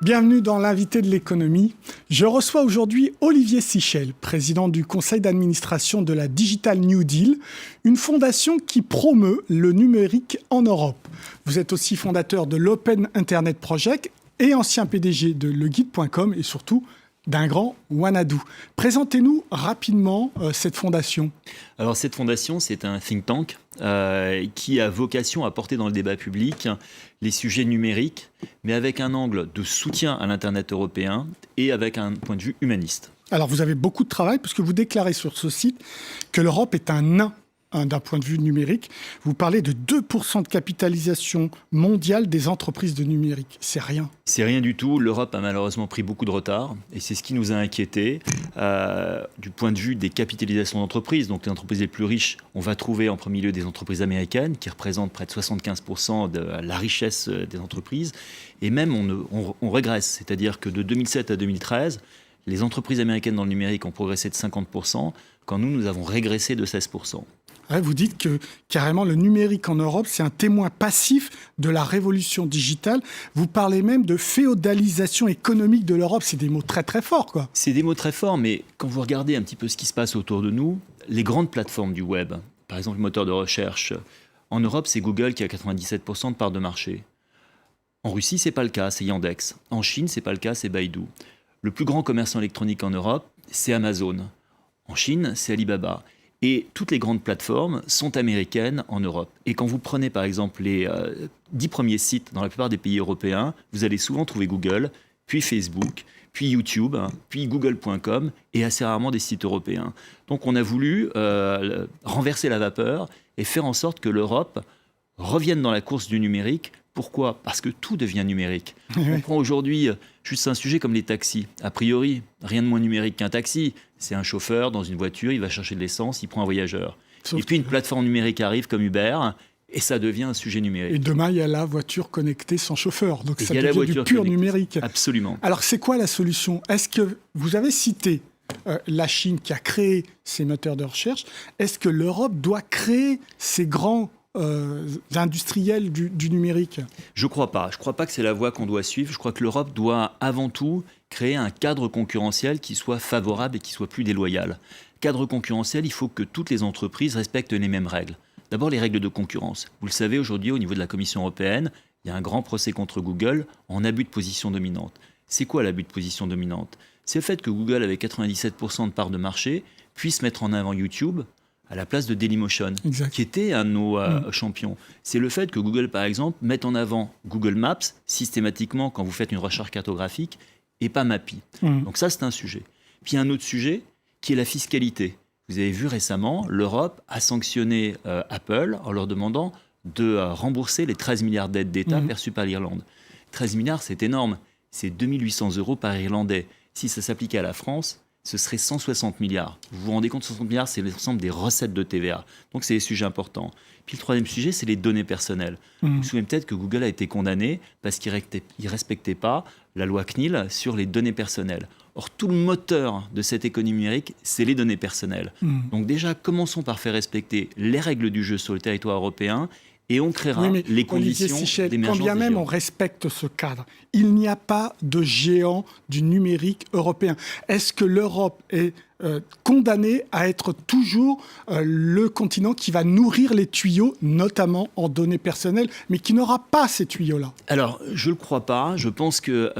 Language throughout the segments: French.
Bienvenue dans l'invité de l'économie. Je reçois aujourd'hui Olivier Sichel, président du conseil d'administration de la Digital New Deal, une fondation qui promeut le numérique en Europe. Vous êtes aussi fondateur de l'Open Internet Project et ancien PDG de leguide.com et surtout d'un grand Wanadoo. Présentez-nous rapidement cette fondation. Alors cette fondation, c'est un think tank qui a vocation à porter dans le débat public les sujets numériques, mais avec un angle de soutien à l'Internet européen et avec un point de vue humaniste. Alors vous avez beaucoup de travail puisque vous déclarez sur ce site que l'Europe est un nain d'un point de vue numérique. Vous parlez de 2% de capitalisation mondiale des entreprises de numérique. C'est rien. C'est rien du tout. L'Europe a malheureusement pris beaucoup de retard et c'est ce qui nous a inquiétés. Du point de vue des capitalisations d'entreprises, donc les entreprises les plus riches, on va trouver en premier lieu des entreprises américaines qui représentent près de 75% de la richesse des entreprises. Et même on régresse, c'est-à-dire que de 2007 à 2013, les entreprises américaines dans le numérique ont progressé de 50%, quand nous avons régressé de 16%. Ouais, vous dites que carrément le numérique en Europe, c'est un témoin passif de la révolution digitale. Vous parlez même de féodalisation économique de l'Europe. C'est des mots très très forts, quoi. C'est des mots très forts, mais quand vous regardez un petit peu ce qui se passe autour de nous, les grandes plateformes du web, par exemple le moteur de recherche, en Europe, c'est Google qui a 97% de part de marché. En Russie, c'est pas le cas, c'est Yandex. En Chine, c'est pas le cas, c'est Baidu. Le plus grand commerçant électronique en Europe, c'est Amazon. En Chine, c'est Alibaba. Et toutes les grandes plateformes sont américaines en Europe. Et quand vous prenez par exemple les 10 premiers sites dans la plupart des pays européens, vous allez souvent trouver Google, puis Facebook, puis YouTube, puis Google.com et assez rarement des sites européens. Donc on a voulu renverser la vapeur et faire en sorte que l'Europe revienne dans la course du numérique. Pourquoi ? Parce que tout devient numérique. On prend aujourd'hui juste un sujet comme les taxis. A priori, rien de moins numérique qu'un taxi. C'est un chauffeur dans une voiture, il va chercher de l'essence, il prend un voyageur. Et puis une plateforme numérique arrive comme Uber et ça devient un sujet numérique. Et demain, il y a la voiture connectée sans chauffeur. Donc ça devient du pur numérique. Absolument. Alors c'est quoi la solution ? Est-ce que vous avez cité la Chine qui a créé ces moteurs de recherche ? Est-ce que l'Europe doit créer ces grands industriels du numérique ? Je ne crois pas. Je ne crois pas que c'est la voie qu'on doit suivre. Je crois que l'Europe doit avant tout créer un cadre concurrentiel qui soit favorable et qui soit plus déloyal. Cadre concurrentiel, il faut que toutes les entreprises respectent les mêmes règles. D'abord, les règles de concurrence. Vous le savez, aujourd'hui, au niveau de la Commission européenne, il y a un grand procès contre Google en abus de position dominante. C'est quoi l'abus de position dominante ? C'est le fait que Google, avec 97% de part de marché, puisse mettre en avant YouTube à la place de Dailymotion, qui était un de nos champions. C'est le fait que Google, par exemple, mette en avant Google Maps systématiquement quand vous faites une recherche cartographique et pas Mappy. Donc ça, c'est un sujet. Puis un autre sujet qui est la fiscalité. Vous avez vu récemment, l'Europe a sanctionné Apple en leur demandant de rembourser les 13 milliards d'aides d'État perçues par l'Irlande. 13 milliards, c'est énorme. C'est 2800 € par Irlandais. Si ça s'appliquait à la France, ce serait 160 milliards. Vous vous rendez compte, 160 milliards, c'est l'ensemble des recettes de TVA. Donc, c'est des sujets importants. Puis, le troisième sujet, c'est les données personnelles. Vous vous souvenez peut-être que Google a été condamné parce qu'il ne respectait pas la loi CNIL sur les données personnelles. Or, tout le moteur de cette économie numérique, c'est les données personnelles. Donc, déjà, commençons par faire respecter les règles du jeu sur le territoire européen et on créera les conditions d'émergence. Quand bien même on respecte ce cadre, il n'y a pas de géant du numérique européen. Est-ce que l'Europe est condamnée à être toujours le continent qui va nourrir les tuyaux, notamment en données personnelles, mais qui n'aura pas ces tuyaux-là ? Alors, je ne le crois pas. Je pense que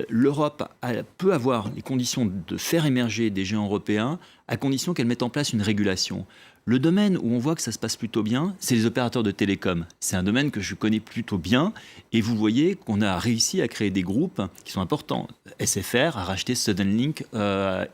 l'Europe peut avoir les conditions de faire émerger des géants européens à condition qu'elle mette en place une régulation. Le domaine où on voit que ça se passe plutôt bien, c'est les opérateurs de télécom. C'est un domaine que je connais plutôt bien et vous voyez qu'on a réussi à créer des groupes qui sont importants. SFR a racheté Suddenlink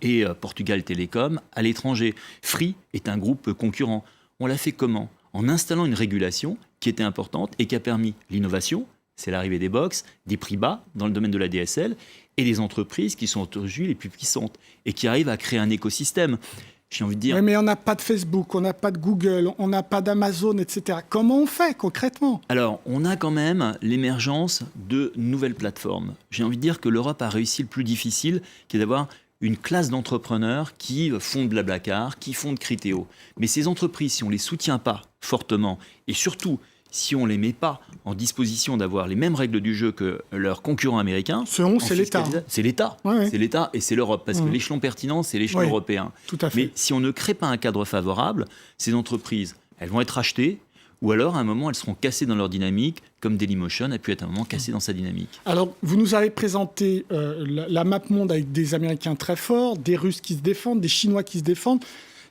et Portugal Télécom à l'étranger. Free est un groupe concurrent. On l'a fait comment ? En installant une régulation qui était importante et qui a permis l'innovation, c'est l'arrivée des box, des prix bas dans le domaine de la DSL et des entreprises qui sont aujourd'hui les plus puissantes et qui arrivent à créer un écosystème. J'ai envie de dire... Oui, mais on n'a pas de Facebook, on n'a pas de Google, on n'a pas d'Amazon, etc. Comment on fait concrètement ? Alors, on a quand même l'émergence de nouvelles plateformes. J'ai envie de dire que l'Europe a réussi le plus difficile, qui est d'avoir une classe d'entrepreneurs qui fondent Blablacar, qui fondent Criteo. Mais ces entreprises, si on ne les soutient pas fortement, et surtout si on ne les met pas en disposition d'avoir les mêmes règles du jeu que leurs concurrents américains... C'est l'État. C'est l'État. Ouais. C'est l'État et c'est l'Europe. Parce que l'échelon pertinent, c'est l'échelon européen. Tout à fait. Mais si on ne crée pas un cadre favorable, ces entreprises, elles vont être rachetées, ou alors à un moment, elles seront cassées dans leur dynamique, comme Dailymotion a pu être à un moment cassé dans sa dynamique. Alors, vous nous avez présenté la map monde avec des Américains très forts, des Russes qui se défendent, des Chinois qui se défendent.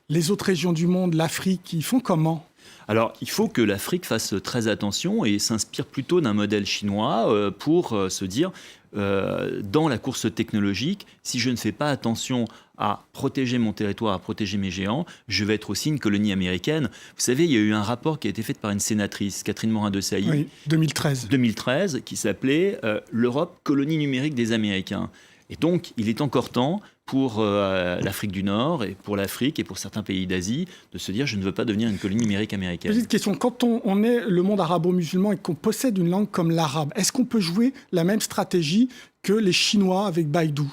Les autres régions du monde, l'Afrique, ils font comment ? Alors, il faut que l'Afrique fasse très attention et s'inspire plutôt d'un modèle chinois pour se dire, dans la course technologique, si je ne fais pas attention à protéger mon territoire, à protéger mes géants, je vais être aussi une colonie américaine. Vous savez, il y a eu un rapport qui a été fait par une sénatrice, Catherine Morin-Desailly, 2013, qui s'appelait « L'Europe, colonie numérique des Américains ». Et donc, il est encore temps pour l'Afrique du Nord et pour l'Afrique et pour certains pays d'Asie de se dire « je ne veux pas devenir une colonie numérique américaine ». Petite question, quand on est le monde arabo-musulman et qu'on possède une langue comme l'arabe, est-ce qu'on peut jouer la même stratégie que les Chinois avec Baidu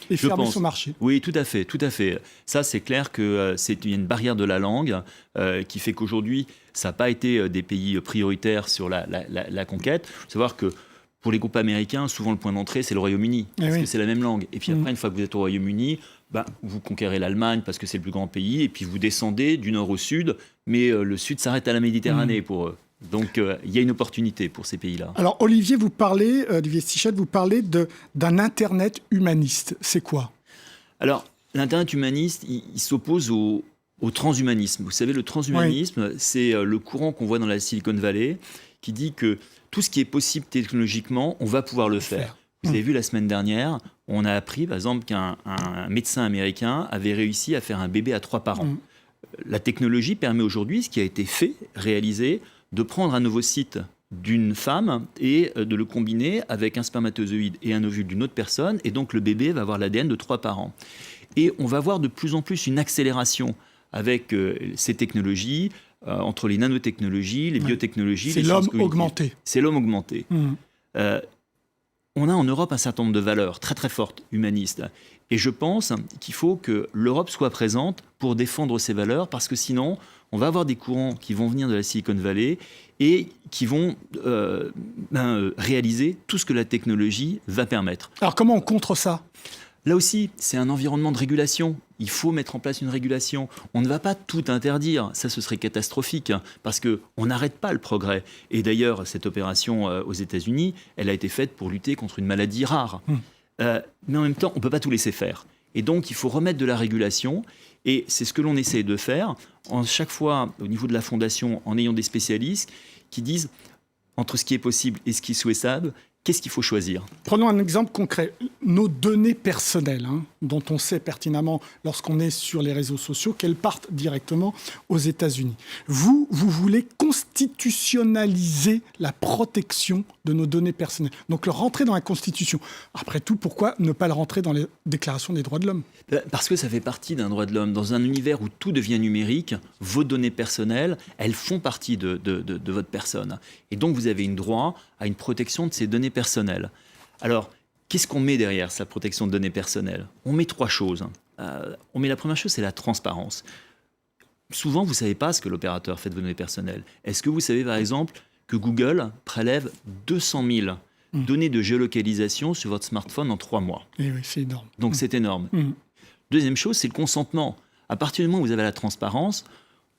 et fermer son marché? Oui, tout à fait, tout à fait. Ça, c'est clair qu'il y a une barrière de la langue qui fait qu'aujourd'hui, ça n'a pas été des pays prioritaires sur la conquête. Il faut savoir que pour les groupes américains, souvent le point d'entrée, c'est le Royaume-Uni, parce que c'est la même langue. Et puis après, une fois que vous êtes au Royaume-Uni, vous conquérez l'Allemagne parce que c'est le plus grand pays, et puis vous descendez du nord au sud, mais le sud s'arrête à la Méditerranée pour eux. Donc, il y a une opportunité pour ces pays-là. Alors, Olivier Sichel, vous parlez d'un Internet humaniste. C'est quoi ? Alors, l'Internet humaniste, il s'oppose au transhumanisme. Vous savez, le transhumanisme, c'est le courant qu'on voit dans la Silicon Valley, qui dit que tout ce qui est possible technologiquement, on va pouvoir le faire. Vous avez vu la semaine dernière, on a appris, par exemple, qu'un médecin américain avait réussi à faire un bébé à 3 parents. La technologie permet aujourd'hui, ce qui a été fait, réalisé, de prendre un ovocyte d'une femme et de le combiner avec un spermatozoïde et un ovule d'une autre personne, et donc le bébé va avoir l'ADN de 3 parents. Et on va voir de plus en plus une accélération avec ces technologies, entre les nanotechnologies, les biotechnologies, c'est l'homme augmenté. C'est l'homme augmenté. On a en Europe un certain nombre de valeurs très très fortes, humanistes. Et je pense qu'il faut que l'Europe soit présente pour défendre ces valeurs, parce que sinon, on va avoir des courants qui vont venir de la Silicon Valley et qui vont réaliser tout ce que la technologie va permettre. Alors comment on contre ça ? Là aussi, c'est un environnement de régulation. Il faut mettre en place une régulation. On ne va pas tout interdire. Ça, ce serait catastrophique, parce qu'on n'arrête pas le progrès. Et d'ailleurs, cette opération aux États-Unis, elle a été faite pour lutter contre une maladie rare. Mais en même temps, on ne peut pas tout laisser faire. Et donc, il faut remettre de la régulation. Et c'est ce que l'on essaie de faire, en chaque fois, au niveau de la fondation, en ayant des spécialistes qui disent, entre ce qui est possible et ce qui est souhaitable, qu'est-ce qu'il faut choisir ? Prenons un exemple concret. Nos données personnelles, dont on sait pertinemment, lorsqu'on est sur les réseaux sociaux, qu'elles partent directement aux États-Unis. Vous voulez constitutionnaliser la protection de nos données personnelles. Donc, le rentrer dans la Constitution. Après tout, pourquoi ne pas le rentrer dans les déclarations des droits de l'homme ? Parce que ça fait partie d'un droit de l'homme. Dans un univers où tout devient numérique, vos données personnelles, elles font partie de votre personne. Et donc, vous avez un droit à une protection de ces données personnelles. Alors, qu'est-ce qu'on met derrière sa protection de données personnelles ? On met 3 choses. La première chose, c'est la transparence. Souvent, vous ne savez pas ce que l'opérateur fait de vos données personnelles. Est-ce que vous savez, par exemple, que Google prélève 200 000 données de géolocalisation sur votre smartphone en 3 mois ? Et oui, c'est énorme. Donc, c'est énorme. Deuxième chose, c'est le consentement. À partir du moment où vous avez la transparence,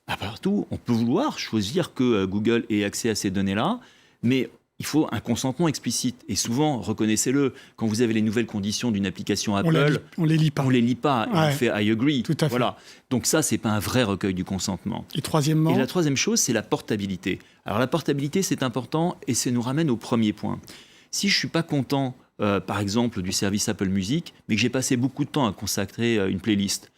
partout, on peut vouloir choisir que Google ait accès à ces données-là, mais il faut un consentement explicite. Et souvent, reconnaissez-le, quand vous avez les nouvelles conditions d'une application Apple, on les lit pas. On les lit pas. Et on fait « I agree ». Tout à fait. Voilà. Donc ça, c'est pas un vrai recueil du consentement. Et troisièmement ? Et la troisième chose, c'est la portabilité. Alors la portabilité, c'est important et ça nous ramène au premier point. Si je suis pas content, par exemple, du service Apple Music, mais que j'ai passé beaucoup de temps à consacrer une playlist,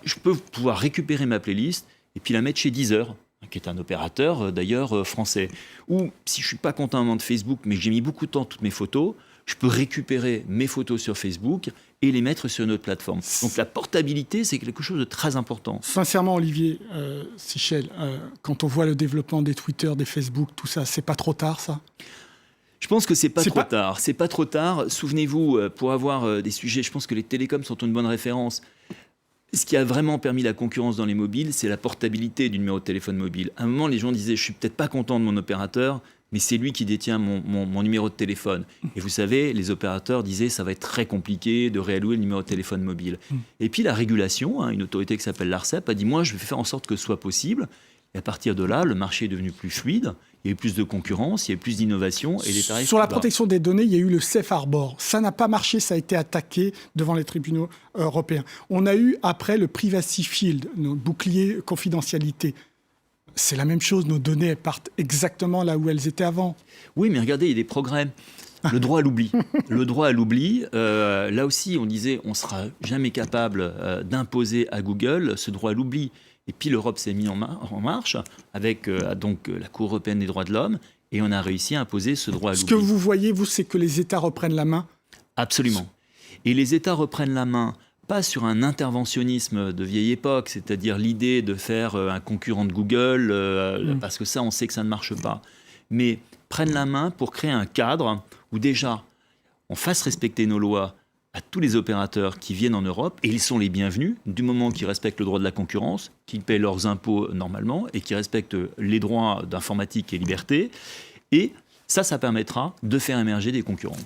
je peux pouvoir récupérer ma playlist et puis la mettre chez Deezer, qui est un opérateur d'ailleurs français. Ou si je ne suis pas content de Facebook, mais que j'ai mis beaucoup de temps toutes mes photos, je peux récupérer mes photos sur Facebook et les mettre sur une autre plateforme. Donc la portabilité, c'est quelque chose de très important. Sincèrement, Olivier Sichel, quand on voit le développement des Twitter, des Facebook, tout ça, c'est pas trop tard, ça ? Je pense que c'est pas trop tard. C'est pas trop tard. Souvenez-vous, pour avoir des sujets, je pense que les télécoms sont une bonne référence. Ce qui a vraiment permis la concurrence dans les mobiles, c'est la portabilité du numéro de téléphone mobile. À un moment, les gens disaient « je suis peut-être pas content de mon opérateur, mais c'est lui qui détient mon numéro de téléphone ». Et vous savez, les opérateurs disaient « ça va être très compliqué de réallouer le numéro de téléphone mobile ». Et puis la régulation, une autorité qui s'appelle l'ARCEP, a dit « moi, je vais faire en sorte que ce soit possible ». Et à partir de là, le marché est devenu plus fluide, il y a eu plus de concurrence, il y a eu plus d'innovation et les tarifs Sur la plus bas. protection des données, il y a eu le Safe Harbor. Ça n'a pas marché, ça a été attaqué devant les tribunaux européens. On a eu après le Privacy Shield, notre bouclier confidentialité. C'est la même chose, nos données elles partent exactement là où elles étaient avant. Oui, mais regardez, il y a des progrès. Le droit à l'oubli. Le droit à l'oubli, là aussi, on disait on ne sera jamais capable d'imposer à Google ce droit à l'oubli. Et puis l'Europe s'est mise en marche avec donc, la Cour européenne des droits de l'homme et on a réussi à imposer ce droit à l'oubli. Ce que vous voyez, vous, c'est que les États reprennent la main. Absolument. Et les États reprennent la main, pas sur un interventionnisme de vieille époque, c'est-à-dire l'idée de faire un concurrent de Google, parce que ça, on sait que ça ne marche pas, mais prennent la main pour créer un cadre où déjà on fasse respecter nos lois à tous les opérateurs qui viennent en Europe, et ils sont les bienvenus, du moment qu'ils respectent le droit de la concurrence, qu'ils paient leurs impôts normalement, et qu'ils respectent les droits d'informatique et liberté. Et ça permettra de faire émerger des concurrents.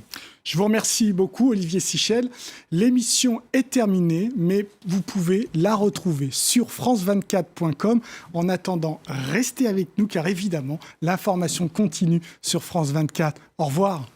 Je vous remercie beaucoup, Olivier Sichel. L'émission est terminée, mais vous pouvez la retrouver sur france24.com. En attendant, restez avec nous, car évidemment, l'information continue sur France 24. Au revoir.